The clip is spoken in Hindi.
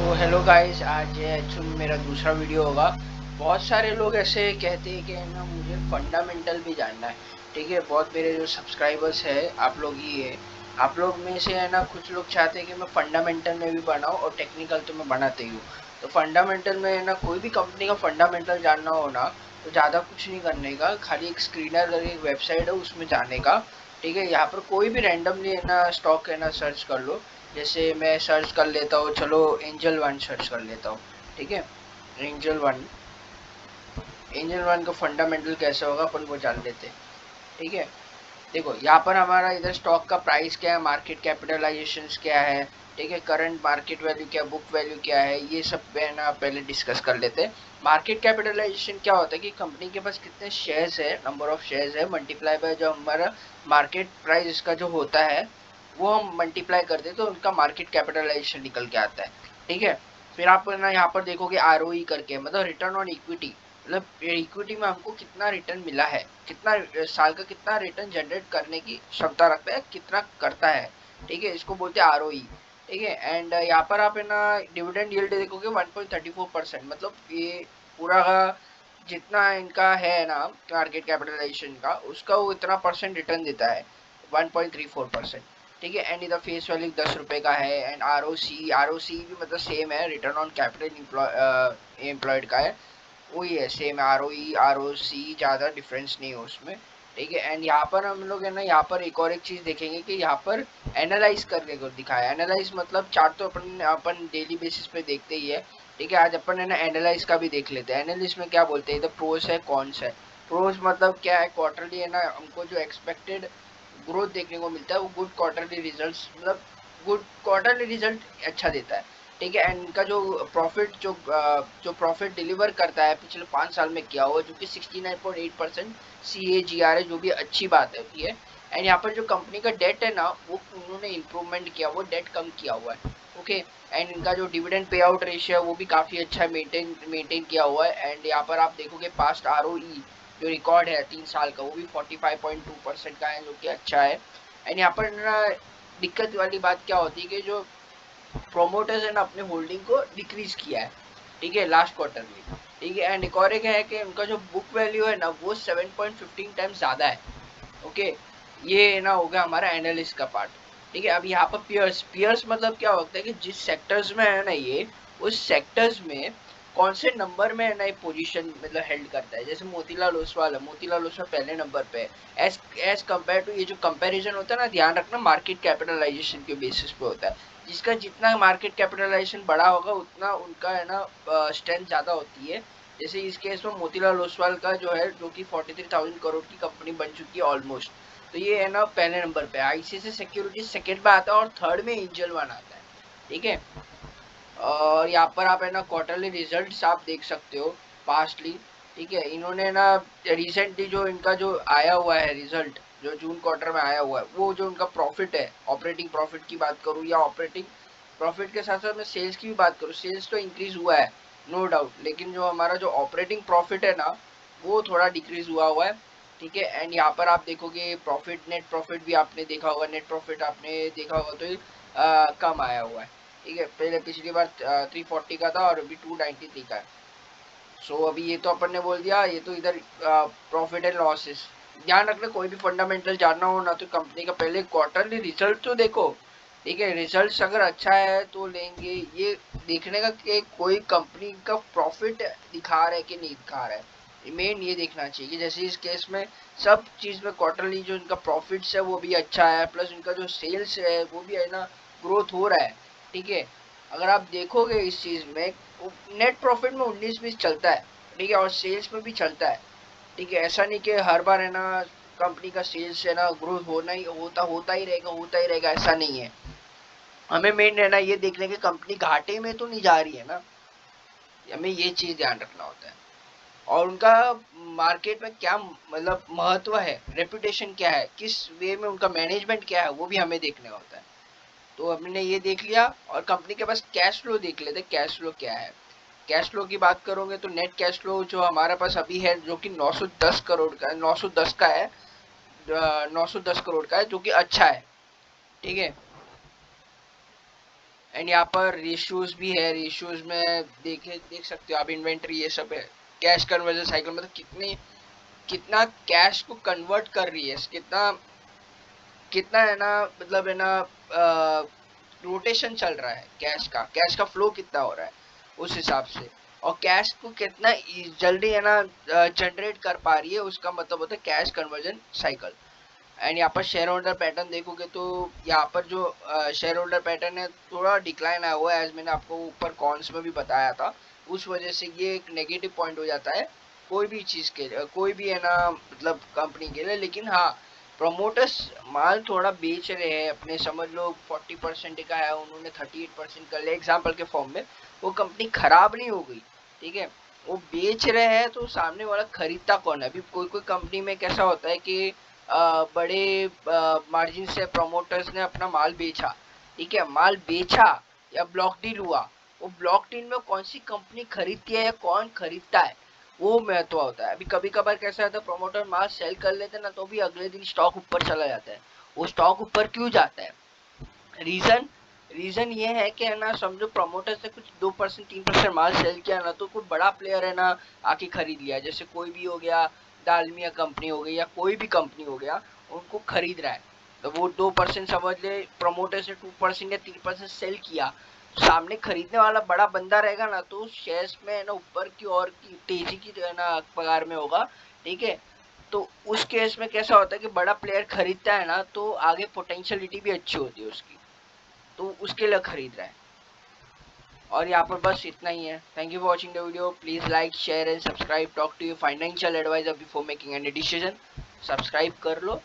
तो हेलो गाइस, आज ये एक्चुअली मेरा दूसरा वीडियो होगा। बहुत सारे लोग ऐसे कहते हैं कि ना मुझे फंडामेंटल भी जानना है। ठीक है, बहुत मेरे जो सब्सक्राइबर्स है आप लोग ही है। आप लोग में से है ना कुछ लोग चाहते हैं कि मैं फंडामेंटल में भी बनाऊँ, और टेक्निकल तो मैं बनाते ही हूँ। तो फंडामेंटल में है ना, कोई भी कंपनी का फंडामेंटल जानना हो ना, तो ज़्यादा कुछ नहीं करने का, खाली एक स्क्रीनर करके एक वेबसाइट है उसमें जाने का। ठीक है, यहाँ पर कोई भी रैंडमली है ना स्टॉक है ना सर्च कर लो। जैसे मैं सर्च कर लेता हूँ, चलो एंजल वन सर्च कर लेता हूँ। ठीक है, एंजल वन, एंजल वन का फंडामेंटल कैसे होगा अपन वो जान लेते हैं। ठीक है, देखो यहाँ पर हमारा इधर स्टॉक का प्राइस क्या है, मार्केट कैपिटलाइजेशन क्या है। ठीक है, करंट मार्केट वैल्यू क्या, बुक वैल्यू क्या है, ये सब है ना पहले डिस्कस कर लेते हैं। मार्केट कैपिटलाइजेशन क्या होता है कि कंपनी के पास कितने शेयर्स है, नंबर ऑफ शेयर्स है, मल्टीप्लाई बाय जो हमारा मार्केट प्राइस इसका जो होता है वो हम मल्टीप्लाई करते हैं, तो उनका मार्केट कैपिटलाइजेशन निकल के आता है। ठीक है, फिर आप ना यहाँ पर देखोगे आरओई करके, मतलब रिटर्न ऑन इक्विटी, मतलब इक्विटी में हमको कितना रिटर्न मिला है, कितना साल का कितना रिटर्न जनरेट करने की क्षमता रखता है, कितना करता है। ठीक है, इसको बोलते हैं आरओई। ठीक है, एंड यहाँ पर आप है ना डिविडेंड यील्ड देखोगे 1.34%, मतलब ये पूरा जितना इनका है ना मार्केट कैपिटलाइजेशन का, उसका वो इतना परसेंट रिटर्न देता है, 1.34%। ठीक है, एंड इधर फेस वैल्यू 10 रुपए का है। एंड आर ओ सी भी मतलब सेम है, रिटर्न ऑन कैपिटल एम्प्लॉयड का है, वही है, सेम आर ओ सी, ज़्यादा डिफरेंस नहीं है उसमें। ठीक है, एंड यहाँ पर हम लोग है ना, यहाँ पर एक और एक चीज़ देखेंगे कि यहाँ पर एनालाइज करने को दिखाया। एनालाइज मतलब चार्ट तो अपन डेली बेसिस पे देखते ही है। ठीक है, आज अपन है ना एनालाइज का भी देख लेते हैं। एनालिस्ट में क्या बोलते हैं, इधर प्रोस है कॉन्स है। प्रोस मतलब क्या है, क्वार्टरली है ना हमको जो एक्सपेक्टेड ग्रोथ देखने को मिलता है, वो गुड क्वार्टरली रिजल्ट्स, मतलब गुड क्वार्टरली रिजल्ट अच्छा देता है। ठीक है, एंड इनका जो प्रॉफिट जो प्रॉफिट डिलीवर करता है पिछले 5 साल में किया हुआ, जो कि 69.8% CAGR है, जो भी अच्छी बात होती है। एंड यहाँ पर जो कंपनी का डेट है ना, वो उन्होंने इम्प्रूवमेंट किया, वो डेट कम किया हुआ है। ओके, एंड इनका जो डिविडेंड पे आउट रेशियो है वो भी काफ़ी अच्छा मेंटेन किया हुआ है। एंड यहाँ पर आप देखोगे पास्ट ROE जो रिकॉर्ड है 3 साल का, वो भी 45.2% का है, जो कि अच्छा है। एंड यहाँ पर ना दिक्कत वाली बात क्या होती है कि जो प्रोमोटर्स ने अपने होल्डिंग को डिक्रीज किया है। ठीक है, लास्ट क्वार्टर में। ठीक है, एंड एक और एक है कि उनका जो बुक वैल्यू है ना, वो 7.15 टाइम्स ज़्यादा है। ओके, ये ना हो गया हमारा एनालिस्ट का पार्ट। ठीक है, अब यहाँ पर पियर्स, पियर्स मतलब क्या होता है कि जिस सेक्टर्स में है ना ये, उस सेक्टर्स में कौन से नंबर में है ना पोजीशन मतलब हेल्ड करता है। जैसे मोतीलाल ओसवाल है, मोतीलाल ओसवाल पहले नंबर पे है, एज कम्पेयर टू, ये जो कंपैरिजन होता है ना, ध्यान रखना मार्केट कैपिटलाइजेशन के बेसिस पे होता है। जिसका जितना मार्केट कैपिटलाइजेशन बड़ा होगा उतना उनका है ना स्ट्रेंथ ज़्यादा होती है। जैसे इस केस में मोतीलाल ओसवाल का जो है, जो कि 43,000 करोड़ की कंपनी बन चुकी है ऑलमोस्ट, तो ये है ना पहले नंबर पे। आईसीआईसीआई सिक्योरिटीज सेकंड पे आता है, और थर्ड में एंजल वन आता है। ठीक है, और यहाँ पर आप है ना क्वार्टरली रिजल्ट्स आप देख सकते हो पास्टली। ठीक है, इन्होंने ना रिसेंटली जो इनका जो आया हुआ है रिजल्ट, जो जून क्वार्टर में आया हुआ है, वो जो उनका प्रॉफिट है, ऑपरेटिंग प्रॉफिट की बात करूँ या ऑपरेटिंग प्रॉफिट के साथ साथ मैं सेल्स की भी बात करूँ, सेल्स तो इंक्रीज हुआ है नो डाउट, लेकिन जो हमारा जो ऑपरेटिंग प्रॉफिट है ना, वो थोड़ा डिक्रीज हुआ है। ठीक है, एंड यहाँ पर आप देखोगे प्रॉफिट, नेट प्रॉफिट भी आपने देखा होगा, नेट प्रॉफिट आपने देखा होगा तो कम आया हुआ है। ठीक है, पहले पिछली बार 340 का था और अभी 293 का है। सो अभी ये तो अपन ने बोल दिया, ये तो इधर प्रॉफिट एंड लॉसेस। ध्यान रखना, कोई भी फंडामेंटल जानना हो ना, तो कंपनी का पहले क्वार्टरली रिजल्ट तो देखो। ठीक है, रिजल्ट अगर अच्छा है तो लेंगे, ये देखने का कि कोई कंपनी का प्रॉफिट दिखा रहा है कि नहीं दिखा रहा है, मेन ये देखना चाहिए। जैसे इस केस में सब चीज में क्वार्टरली जो इनका प्रॉफिट्स है वो भी अच्छा है, प्लस इनका जो सेल्स है वो भी है ना ग्रोथ हो रहा है। ठीक है, अगर आप देखोगे इस चीज में, नेट प्रॉफिट में 19-20 चलता है। ठीक है, और सेल्स में भी चलता है। ठीक है, ऐसा नहीं कि हर बार है ना कंपनी का सेल्स है ना ग्रोथ होना ही होता ही रहेगा, ऐसा नहीं है। हमें मेन है ना ये देखने के कंपनी घाटे में तो नहीं जा रही है ना, हमें ये चीज ध्यान रखना होता है। और उनका मार्केट में क्या मतलब महत्व है, रेपुटेशन क्या है, किस वे में उनका मैनेजमेंट क्या है, वो भी हमें देखने होता है। तो हमने ये देख लिया, और कंपनी के पास कैश फ्लो देख लेते, कैश फ्लो क्या है। कैश फ्लो की बात करोगे तो नेट कैश फ्लो जो हमारे पास अभी है, जो कि 910 करोड़ का, 910 का है, 910 करोड़ का है, जो कि अच्छा है। ठीक है, एंड यहाँ पर रेशियोज भी है, रेशियोज में देख सकते हो आप, इन्वेंट्री ये सब है। कैश कन्वर्जन साइकिल मतलब कितना कैश को कन्वर्ट कर रही है, कितना कितना है ना, मतलब है ना रोटेशन चल रहा है कैश का फ्लो कितना हो रहा है उस हिसाब से, और कैश को कितना जल्दी है ना जनरेट कर पा रही है, उसका मतलब होता है कैश कन्वर्जन साइकिल। एंड यहाँ पर शेयर होल्डर पैटर्न देखोगे तो यहाँ पर जो शेयर होल्डर पैटर्न है थोड़ा डिक्लाइन आया हुआ है, एज मैंने आपको ऊपर कॉन्स में भी बताया था। उस वजह से ये एक नेगेटिव पॉइंट हो जाता है कोई भी चीज के लिए, कोई भी है ना मतलब कंपनी के लिए। लेकिन हाँ, प्रमोटर्स माल थोड़ा बेच रहे हैं अपने, समझ लो 40% का है, उन्होंने 38% कर लिया एग्जाम्पल के फॉर्म में, वो कंपनी खराब नहीं हो गई, ठीक है। वो बेच रहे हैं तो सामने वाला खरीदता कौन है? अभी कोई कोई कंपनी में कैसा होता है कि बड़े मार्जिन से प्रमोटर्स ने अपना माल बेचा, ठीक है, माल बेचा या ब्लॉक डील हुआ, वो ब्लॉक डील में कौन सी कंपनी खरीदती है या कौन खरीदता है वो महत्व होता है। अभी कभी कभार कैसा होता है, प्रमोटर माल सेल कर लेते हैं ना, तो भी अगले दिन स्टॉक ऊपर चला जाता है। वो स्टॉक ऊपर क्यों जाता है? रीजन रीजन ये है कि है ना, समझो प्रमोटर से कुछ 2% 3% माल सेल किया ना, तो कोई बड़ा प्लेयर है ना आके खरीद लिया, जैसे कोई भी हो गया, दालमिया कंपनी हो गई या कोई भी कंपनी हो गया, उनको खरीद रहा है, तो वो 2% समझ ले, प्रमोटर से 2% या 3% सेल किया, सामने खरीदने वाला बड़ा बंदा रहेगा ना, तो शेयर्स में है ना ऊपर की और की तेजी की जो है ना पगार में होगा, ठीक है। तो उस केस में कैसा होता है कि बड़ा प्लेयर खरीदता है ना, तो आगे पोटेंशियलिटी भी अच्छी होती है उसकी, तो उसके लिए खरीद रहा है। और यहाँ पर बस इतना ही है। Thank you for watching the video. Please like share and subscribe. Talk to you financial advisor before making any decision. Subscribe कर लो।